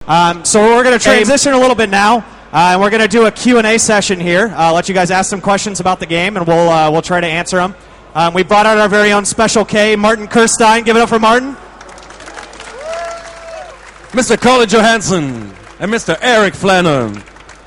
So we're going to transition a little bit now, and we're going to do a Q&A session here. I'll let you guys ask some questions about the game, and we'll try to answer them. We brought out our very own Special K, Martin Kirstein. Give it up for Martin. Mr. Colin Johanson and Mr. Eric Flannum.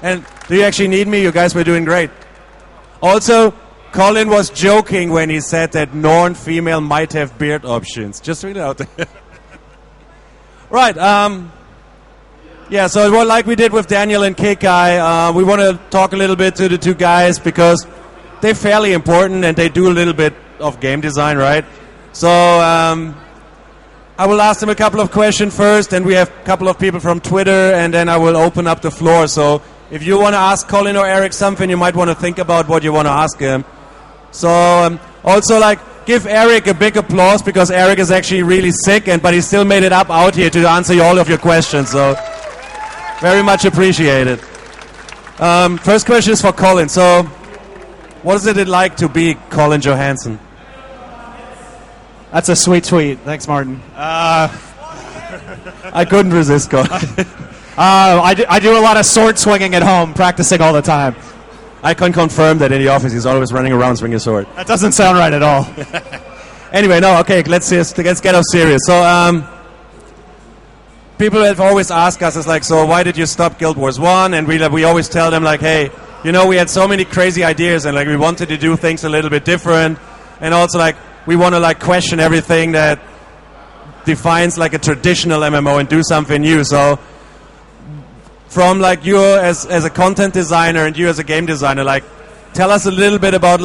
And do you actually need me? You guys were doing great. Also, Colin was joking when he said that Norn female might have beard options. Just read it out there. Right. Yeah, so like we did with Daniel and Kekai, we want to talk a little bit to the two guys because they're fairly important and they do a little bit of game design, right? So I will ask them a couple of questions first, and we have a couple of people from Twitter, and then I will open up the floor. So if you want to ask Colin or Eric something, you might want to think about what you want to ask him. So also, give Eric a big applause because Eric is actually really sick, but he still made it up out here to answer all of your questions. So very much appreciated. First question is for Colin. So what is it like to be Colin Johanson? That's a sweet tweet. Thanks, Martin. I couldn't resist, Colin. I do a lot of sword swinging at home, practicing all the time. I can confirm that in the office he's always running around swinging a sword. That doesn't sound right at all. Anyway, no, okay, let's get off serious. So, people have always asked us, so why did you stop Guild Wars 1? And we always tell them, hey, we had so many crazy ideas, and we wanted to do things a little bit different, and also we want to question everything that defines a traditional MMO and do something new. So from you as a content designer and you as a game designer, tell us a little bit about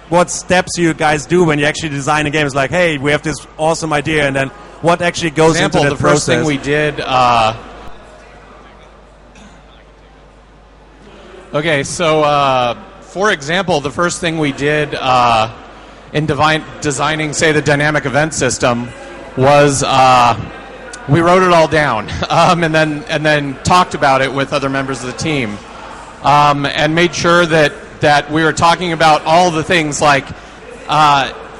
what steps you guys do when you actually design a game. It's hey, we have this awesome idea, and then what actually goes into that process. The first thing we did for example, the first thing we did in designing, say, the dynamic event system was we wrote it all down and then talked about it with other members of the team and made sure that we were talking about all the things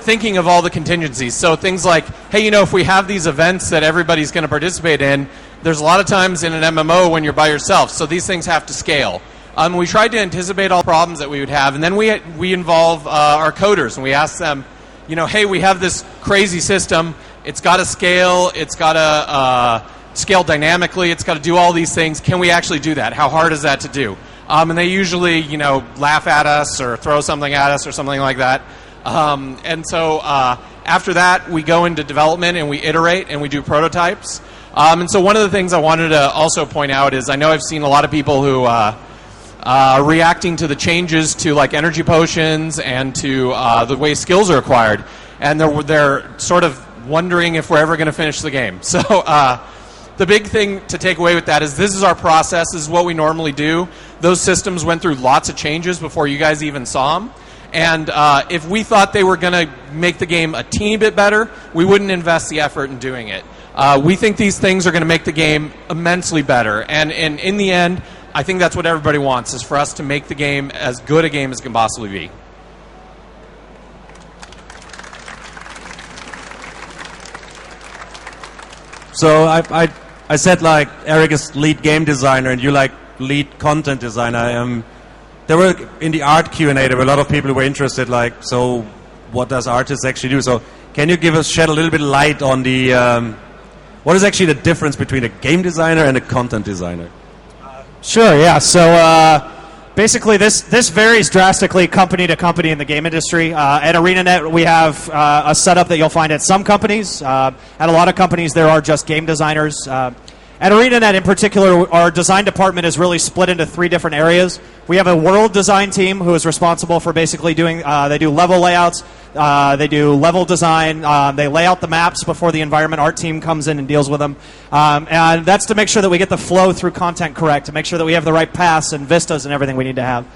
thinking of all the contingencies. So things like, hey, if we have these events that everybody's going to participate in, there's a lot of times in an MMO when you're by yourself, so these things have to scale. We tried to anticipate all the problems that we would have, and then we involve our coders, and we ask them, hey, we have this crazy system. It's got to scale. It's got to scale dynamically. It's got to do all these things. Can we actually do that? How hard is that to do? And they usually, laugh at us or throw something at us or something like that. And so after that, we go into development and we iterate and we do prototypes. And so one of the things I wanted to also point out is I know I've seen a lot of people who reacting to the changes to energy potions and to the way skills are acquired, and they're sort of wondering if we're ever going to finish the game. So the big thing to take away with that is this is our process. This is what we normally do. Those systems went through lots of changes before you guys even saw them. And if we thought they were going to make the game a teeny bit better, we wouldn't invest the effort in doing it. We think these things are going to make the game immensely better. And in the end, I think that's what everybody wants, is for us to make the game as good a game as it can possibly be. So I said Eric is lead game designer and you lead content designer. There were in the art Q&A, there were a lot of people who were interested. So what does artists actually do? So can you shed a little bit of light on the what is actually the difference between a game designer and a content designer? Sure, yeah. So basically this varies drastically company to company in the game industry. At ArenaNet, we have a setup that you'll find at some companies. At a lot of companies, there are just game designers. At ArenaNet in particular, our design department is really split into 3 different areas. We have a world design team who is responsible for basically doing, they do level layouts, they do level design, they lay out the maps before the environment art team comes in and deals with them. And that's to make sure that we get the flow through content correct, to make sure that we have the right paths and vistas and everything we need to have.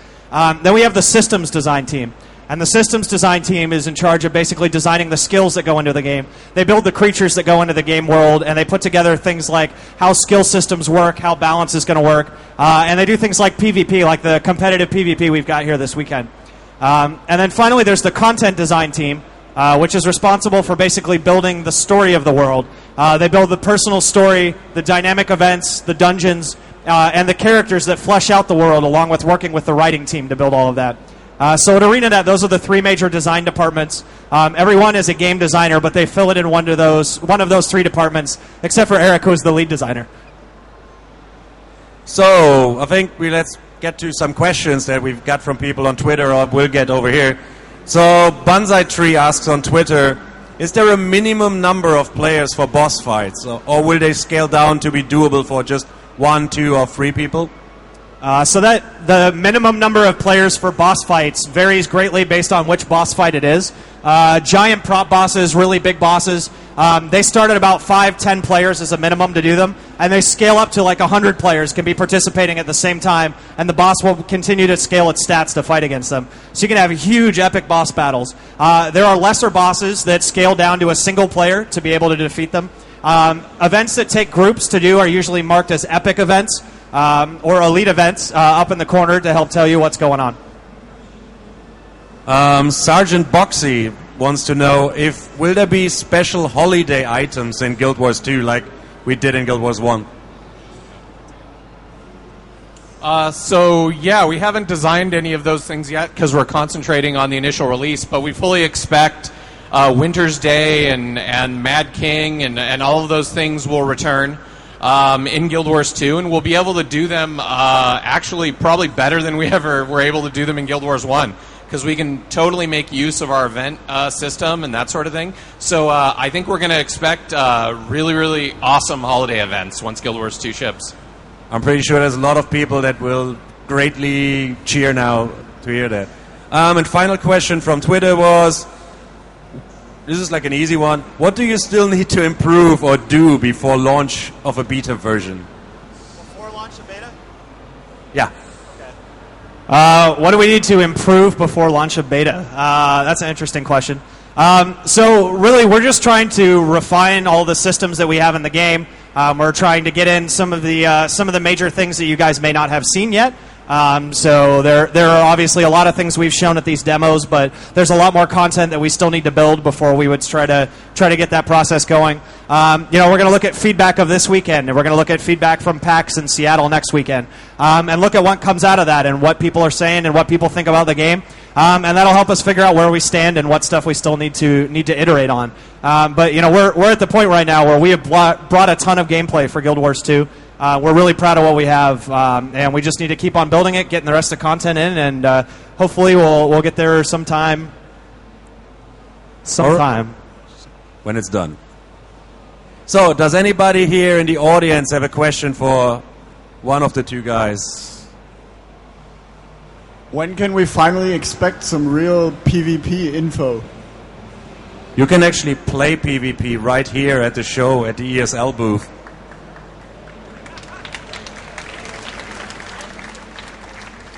Then we have the systems design team. And the systems design team is in charge of basically designing the skills that go into the game. They build the creatures that go into the game world, and they put together things like how skill systems work, how balance is going to work, and they do things like PvP, like the competitive PvP we've got here this weekend. And then finally, there's the content design team, which is responsible for basically building the story of the world. They build the personal story, the dynamic events, the dungeons, and the characters that flesh out the world, along with working with the writing team to build all of that. So at ArenaNet, those are the three major design departments. Everyone is a game designer, but they fill it in one of those three departments, except for Eric, who is the lead designer. So I think let's get to some questions that we've got from people on Twitter, or we'll get over here. So Bonsai Tree asks on Twitter, is there a minimum number of players for boss fights, or will they scale down to be doable for just 1, 2, or 3 people? So that the minimum number of players for boss fights varies greatly based on which boss fight it is. Giant prop bosses, really big bosses, they start at about 5-10 players as a minimum to do them, and they scale up to like 100 players can be participating at the same time, and the boss will continue to scale its stats to fight against them. So you can have huge epic boss battles. There are lesser bosses that scale down to a single player to be able to defeat them. Events that take groups to do are usually marked as epic events, or elite events up in the corner to help tell you what's going on. Sergeant Boxy wants to know will there be special holiday items in Guild Wars 2 like we did in Guild Wars 1? So yeah, we haven't designed any of those things yet because we're concentrating on the initial release, but we fully expect Winter's Day and Mad King and all of those things will return in Guild Wars 2, and we'll be able to do them actually probably better than we ever were able to do them in Guild Wars 1, because we can totally make use of our event system and that sort of thing. So I think we're going to expect really, really awesome holiday events once Guild Wars 2 ships. I'm pretty sure there's a lot of people that will greatly cheer now to hear that. And final question from Twitter was, this is like an easy one. What do you still need to improve or do before launch of a beta version? Before launch of beta? Yeah. What do we need to improve before launch of beta? That's an interesting question. So really, we're just trying to refine all the systems that we have in the game. We're trying to get in some of the major things that you guys may not have seen yet. So there are obviously a lot of things we've shown at these demos, but there's a lot more content that we still need to build before we would try to get that process going. We're going to look at feedback of this weekend, and we're going to look at feedback from PAX in Seattle next weekend, and look at what comes out of that and what people are saying and what people think about the game, and that'll help us figure out where we stand and what stuff we still need to iterate on. But we're at the point right now where we have brought a ton of gameplay for Guild Wars 2. We're really proud of what we have, and we just need to keep on building it, getting the rest of the content in, and hopefully we'll get there sometime. When it's done. So, does anybody here in the audience have a question for one of the two guys? When can we finally expect some real PvP info? You can actually play PvP right here at the show at the ESL booth.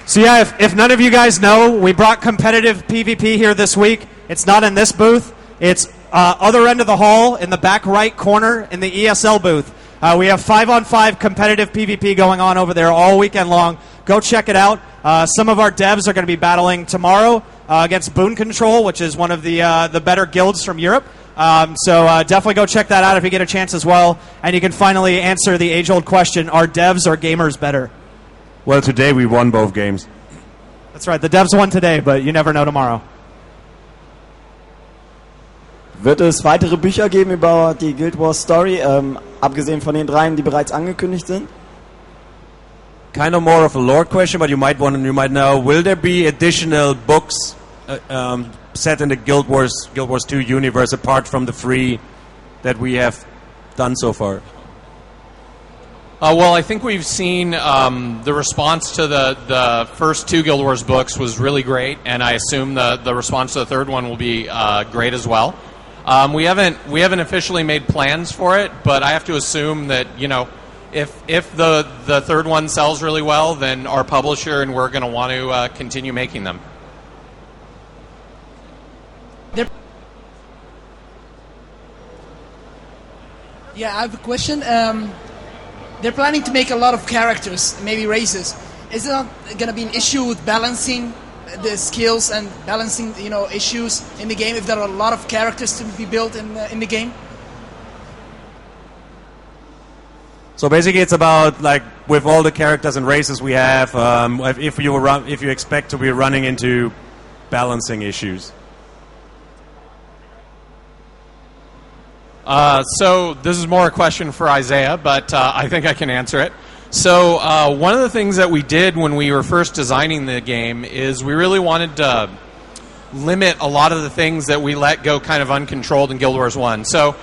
So yeah, if none of you guys know, we brought competitive PvP here this week. It's not in this booth. It's other end of the hall in the back right corner in the ESL booth. We have 5-on-5 competitive PvP going on over there all weekend long. Go check it out. Some of our devs are going to be battling tomorrow against Boon Control, which is one of the better guilds from Europe. So definitely go check that out if you get a chance as well. And you can finally answer the age-old question, are devs or gamers better? Well, today we won both games. That's right. The devs won today, but you never know tomorrow. Wird es weitere Bücher geben über die Guild Wars Story, abgesehen von den dreien, die bereits angekündigt sind? Kind of more of a lore question, but you might know. Will there be additional books set in the Guild Wars 2 universe apart from the 3 that we have done so far? Well, I think we've seen the response to the first 2 Guild Wars books was really great, and I assume the response to the third one will be great as well. We haven't officially made plans for it, but I have to assume that if the third one sells really well, then our publisher and we're going to want to continue making them. Yeah, I have a question. They're planning to make a lot of characters, maybe races. Is it not going to be an issue with balancing the skills and balancing, issues in the game if there are a lot of characters to be built in the game? So basically, it's about like with all the characters and races we have, if you expect to be running into balancing issues. So this is more a question for Isaiah, but I think I can answer it. So one of the things that we did when we were first designing the game is we really wanted to limit a lot of the things that we let go kind of uncontrolled in Guild Wars 1. So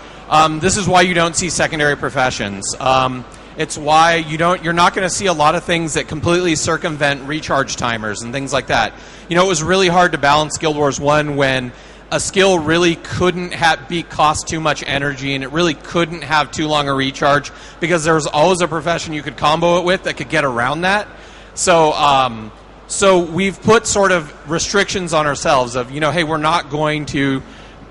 this is why you don't see secondary professions. It's why you're not going to see a lot of things that completely circumvent recharge timers and things like that. It was really hard to balance Guild Wars 1 when a skill really couldn't cost too much energy, and it really couldn't have too long a recharge because there was always a profession you could combo it with that could get around that. So we've put sort of restrictions on ourselves of, hey, we're not going to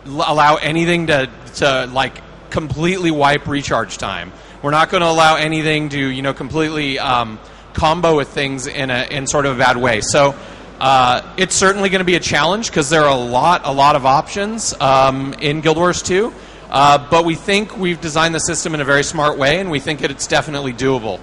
allow anything to like completely wipe recharge time. We're not going to allow anything to completely combo with things in sort of a bad way. So it's certainly going to be a challenge because there are a lot of options in Guild Wars 2, but we think we've designed the system in a very smart way, and we think that it's definitely doable.